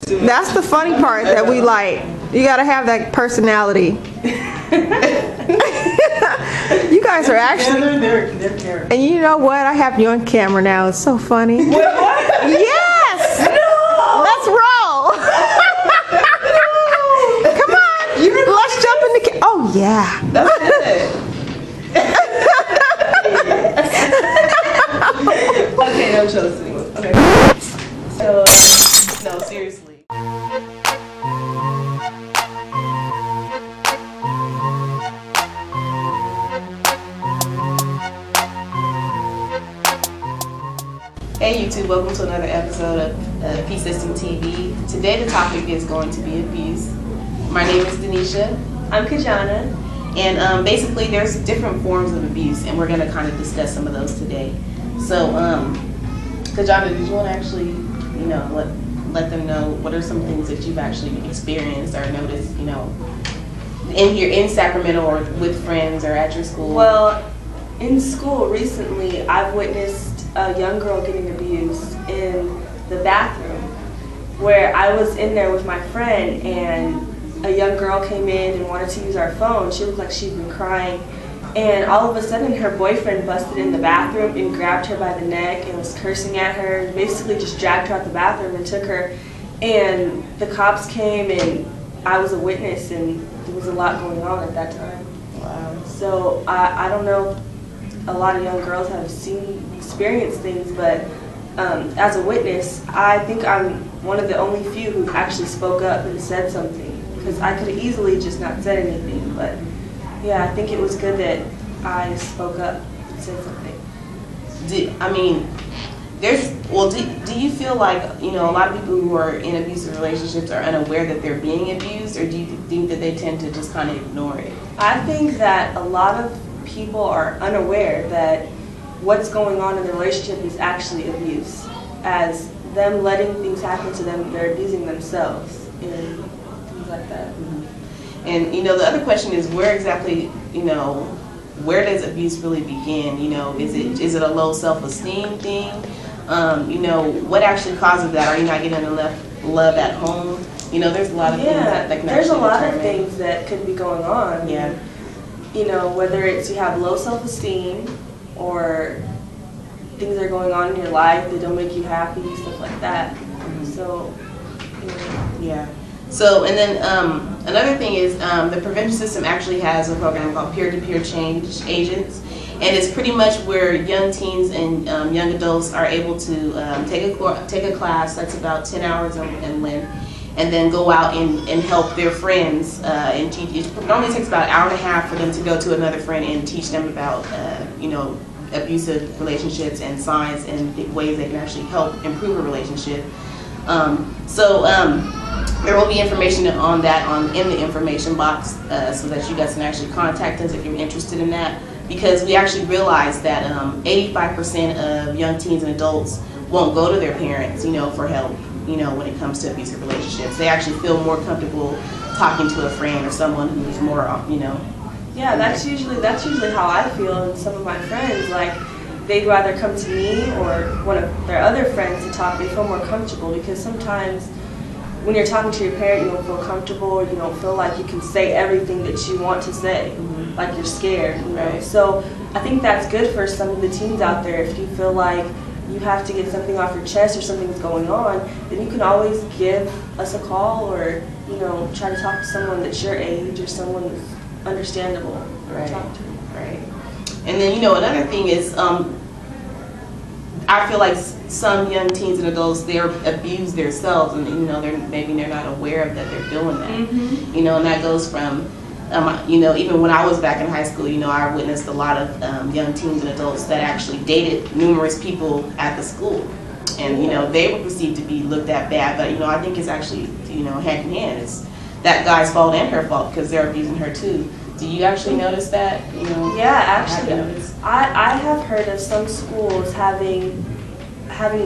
That's the funny part that we like. You gotta have that personality. You guys are actually. They're And you know what? I have you on camera now. It's so funny. Wait, what? Yes! No! Let's roll! Come on! Let's jump in the oh, yeah. That's good. Okay, no, Chelsea. Okay. So, no, seriously. Hey YouTube, welcome to another episode of P System TV. Today the topic is going to be abuse. My name is Denesha. I'm Kajohnna. And basically there's different forms of abuse and we're going to kind of discuss some of those today. So Kajohnna, did you want to actually, let them know what are some things that you've actually experienced or noticed, in Sacramento or with friends or at your school? Well, in school recently I've witnessed a young girl getting abused in the bathroom, where I was in there with my friend and a young girl came in and wanted to use our phone. She looked like she'd been crying, and all of a sudden her boyfriend busted in the bathroom and grabbed her by the neck and was cursing at her, basically just dragged her out the bathroom and took her, and the cops came and I was a witness, and there was a lot going on at that time. Wow. So I don't know if a lot of young girls have experienced things, but as a witness, I think I'm one of the only few who actually spoke up and said something, because I could have easily just not said anything, but yeah, I think it was good that I spoke up and said something. Do you feel like, a lot of people who are in abusive relationships are unaware that they're being abused, or do you think that they tend to just kind of ignore it? I think that a lot of people are unaware that what's going on in the relationship is actually abuse. As them letting things happen to them, they're abusing themselves and things like that. Mm-hmm. And the other question is, where exactly, where does abuse really begin? Is it a low self-esteem thing? What actually causes that? Are you not getting enough love at home? There's a lot of things that can there's a lot determine. of things that could be going on. Yeah. Whether it's you have low self-esteem or things that are going on in your life that don't make you happy, stuff like that. Mm-hmm. So, yeah. So, and then another thing is the prevention system actually has a program called peer-to-peer change agents, and it's pretty much where young teens and young adults are able to take a class that's about 10 hours in length, and then go out and help their friends and teach. It normally takes about an hour and a half for them to go to another friend and teach them about abusive relationships and signs and ways they can actually help improve a relationship. There will be information on that in the information box so that you guys can actually contact us if you're interested in that, because we actually realized that 85% of young teens and adults won't go to their parents, for help, when it comes to abusive relationships. They actually feel more comfortable talking to a friend or someone who's more, Yeah, that's usually how I feel, and some of my friends, like, they'd rather come to me or one of their other friends to talk. They feel more comfortable, because sometimes when you're talking to your parent, you don't feel comfortable, or you don't feel like you can say everything that you want to say, like you're scared, Right. So I think that's good for some of the teens out there. If you feel like you have to get something off your chest or something's going on, then you can always give us a call, or try to talk to someone that's your age or someone that's understandable. Right. Talk to. Right. And then another thing is, I feel like some young teens and adults, they're abused themselves, and they're not aware of that they're doing that. Mm-hmm. And that goes from even when I was back in high school, I witnessed a lot of young teens and adults that actually dated numerous people at the school, and they were perceived to be looked at bad, but I think it's actually hand in hand. It's that guy's fault and her fault, because they're abusing her too. Do you actually notice that? Yeah, actually, I have heard of some schools having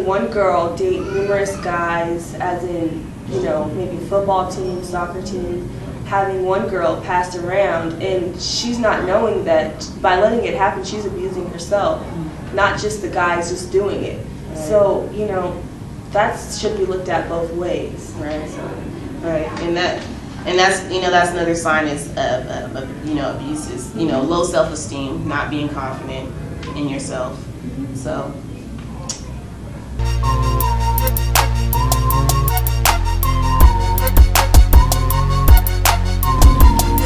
one girl date numerous guys, as in maybe football team, soccer team, having one girl passed around, and she's not knowing that by letting it happen, she's abusing herself, not just the guys just doing it. Right. So that should be looked at both ways. Right. Right. And that's that's another sign is of abuse is low self-esteem, not being confident in yourself. So.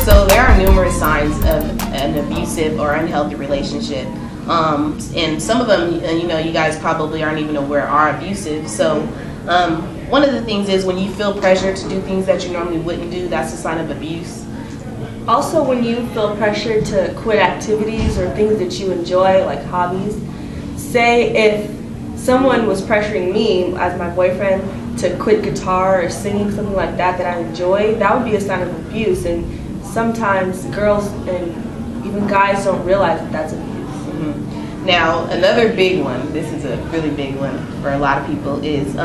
So there are numerous signs of an abusive or unhealthy relationship, and some of them, you guys probably aren't even aware are abusive. So one of the things is when you feel pressure to do things that you normally wouldn't do, that's a sign of abuse. Also, when you feel pressure to quit activities or things that you enjoy, like hobbies. Say if someone was pressuring me as my boyfriend to quit guitar or singing, something like that I enjoy, that would be a sign of abuse. And sometimes girls and even guys don't realize that that's abuse. Mm-hmm. Now, another big one, this is a really big one for a lot of people, is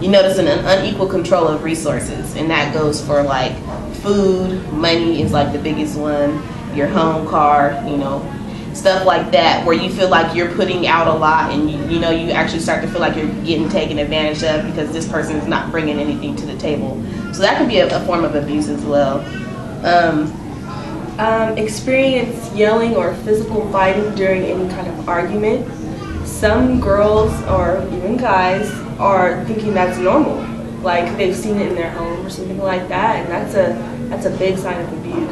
you notice an unequal control of resources, and that goes for like food, money is like the biggest one, your home, car, stuff like that, where you feel like you're putting out a lot, and you actually start to feel like you're getting taken advantage of because this person is not bringing anything to the table. So that can be a form of abuse as well. Experience yelling or physical fighting during any kind of argument. Some girls or even guys are thinking that's normal, like they've seen it in their home or something like that, and that's a big sign of abuse.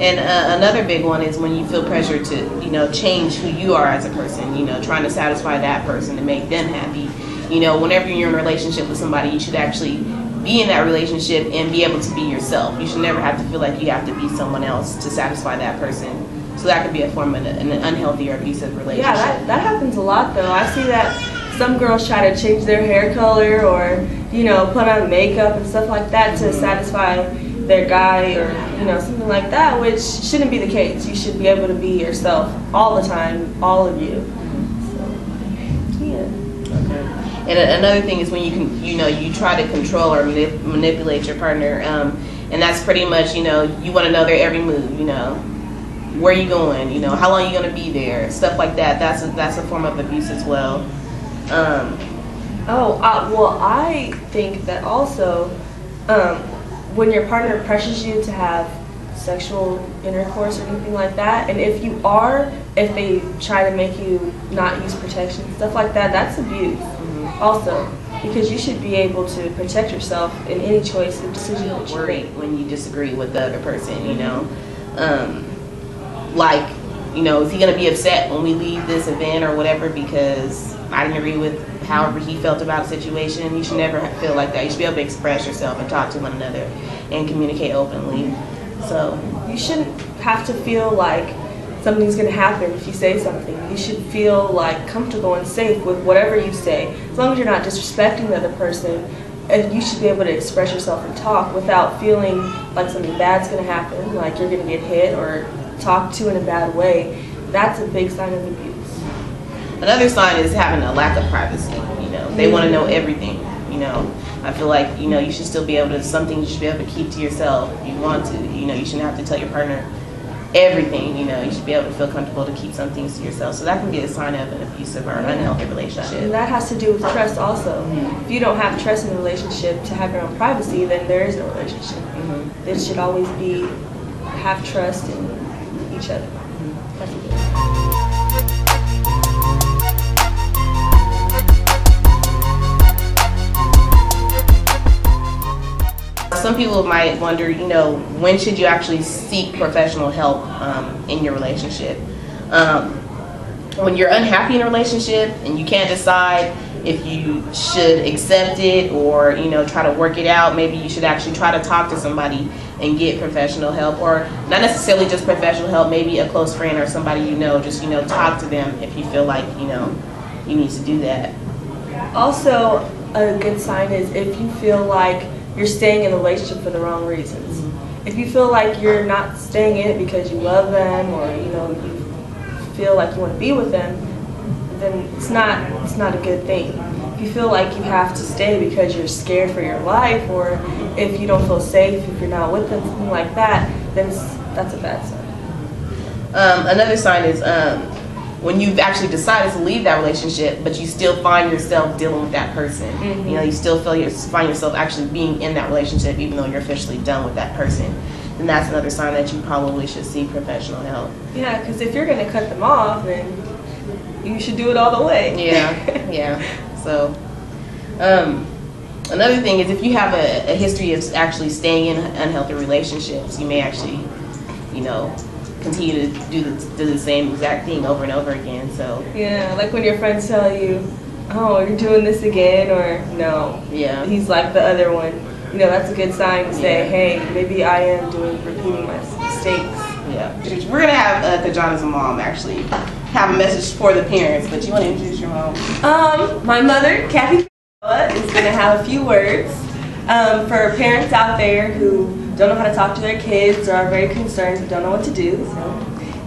And another big one is when you feel pressure to change who you are as a person, trying to satisfy that person and make them happy. Whenever you're in a relationship with somebody, you should actually be in that relationship and be able to be yourself. You should never have to feel like you have to be someone else to satisfy that person. So that could be a form of an unhealthy or abusive relationship. Yeah, that happens a lot though. I see that some girls try to change their hair color or put on makeup and stuff like that to satisfy their guy or something like that, which shouldn't be the case. You should be able to be yourself all the time, all of you. So, yeah. Okay. And another thing is when you try to control or manipulate your partner, and that's pretty much you want to know their every move, where you going, how long you going to be there, stuff like that. That's a form of abuse as well. Well, I think that also when your partner pressures you to have sexual intercourse or anything like that, and if they try to make you not use protection, stuff like that, that's abuse. Also, because you should be able to protect yourself in any choice or decision that you make. When you disagree with the other person, is he going to be upset when we leave this event or whatever because I didn't agree with however he felt about a situation? You should never feel like that. You should be able to express yourself and talk to one another and communicate openly. So you shouldn't have to feel like something's going to happen if you say something. You should feel like comfortable and safe with whatever you say. As long as you're not disrespecting the other person, you should be able to express yourself and talk without feeling like something bad's going to happen, like you're going to get hit or talked to in a bad way. That's a big sign of abuse. Another sign is having a lack of privacy. They want to know everything. I feel like you should still be able to, something you should be able to keep to yourself if you want to. You shouldn't have to tell your partner everything. You should be able to feel comfortable to keep some things to yourself. So that can be a sign of an abusive or unhealthy relationship. And that has to do with trust also. If you don't have trust in a relationship to have your own privacy, then there is no relationship. There should always be have trust in each other. That's a good one. Some people might wonder, when should you actually seek professional help in your relationship? When you're unhappy in a relationship and you can't decide if you should accept it or try to work it out, maybe you should actually try to talk to somebody and get professional help, or not necessarily just professional help, maybe a close friend or somebody just talk to them if you feel like you need to do that. Also, a good sign is if you feel like you're staying in a relationship for the wrong reasons. If you feel like you're not staying in it because you love them or you feel like you want to be with them, then it's not a good thing. If you feel like you have to stay because you're scared for your life, or if you don't feel safe if you're not with them, something like that, then that's a bad sign. Another sign is when you've actually decided to leave that relationship, but you still find yourself dealing with that person. You know, you still find yourself actually being in that relationship even though you're officially done with that person. And that's another sign that you probably should seek professional help. Yeah, because if you're going to cut them off, then you should do it all the way. Yeah, yeah. So, another thing is if you have a history of actually staying in unhealthy relationships, you may actually, you know, continue to do the same exact thing over and over again. So yeah, like when your friends tell you, oh, you're doing this again, or no, yeah, he's like the other one. You know, that's a good sign to say, hey, maybe I am repeating my mistakes. Yeah. We're gonna have Kajohnna's mom actually have a message for the parents, but you want to introduce your mom? My mother, Kathy, is gonna have a few words for parents out there who don't know how to talk to their kids or are very concerned but don't know what to do. So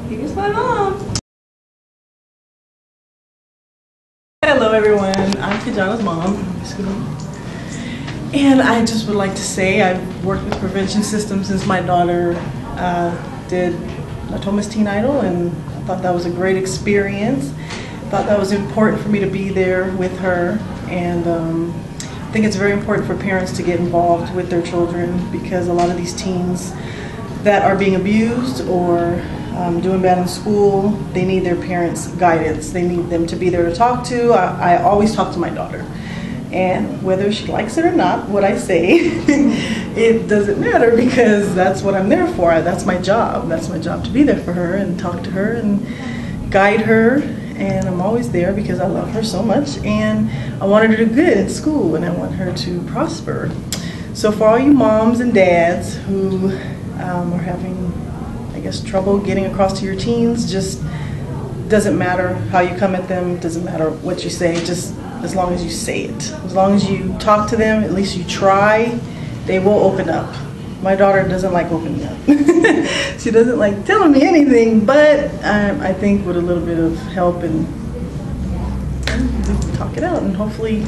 here's my mom. Hello everyone, I'm Kajohnna's mom. And I just would like to say I've worked with prevention systems since my daughter did Natoma's Teen Idol, and I thought that was a great experience. I thought that was important for me to be there with her, and I think it's very important for parents to get involved with their children, because a lot of these teens that are being abused or doing bad in school, they need their parents' guidance. They need them to be there to talk to. I always talk to my daughter, and whether she likes it or not, what I say, it doesn't matter, because that's what I'm there for. That's my job. That's my job, to be there for her and talk to her and guide her. And I'm always there because I love her so much, and I want her to do good in school, and I want her to prosper. So for all you moms and dads who are having, I guess, trouble getting across to your teens, just doesn't matter how you come at them, doesn't matter what you say, just as long as you say it. As long as you talk to them, at least you try, they will open up. My daughter doesn't like opening up. She doesn't like telling me anything, but I think with a little bit of help and we can talk it out and hopefully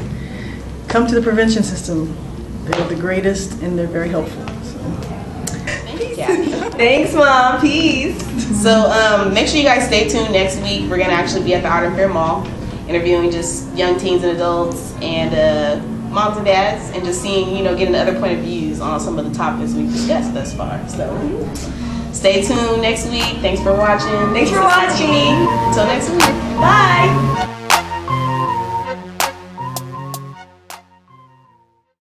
come to the prevention system. They're the greatest and they're very helpful. So. Thanks, Mom. Peace. So make sure you guys stay tuned next week. We're going to actually be at the Art and Fair Mall interviewing just young teens and adults and moms and dads, and just seeing, you know, getting other point of views on some of the topics we've discussed thus far. So stay tuned next week. Thanks for watching. Thanks for watching. Until next week. Bye.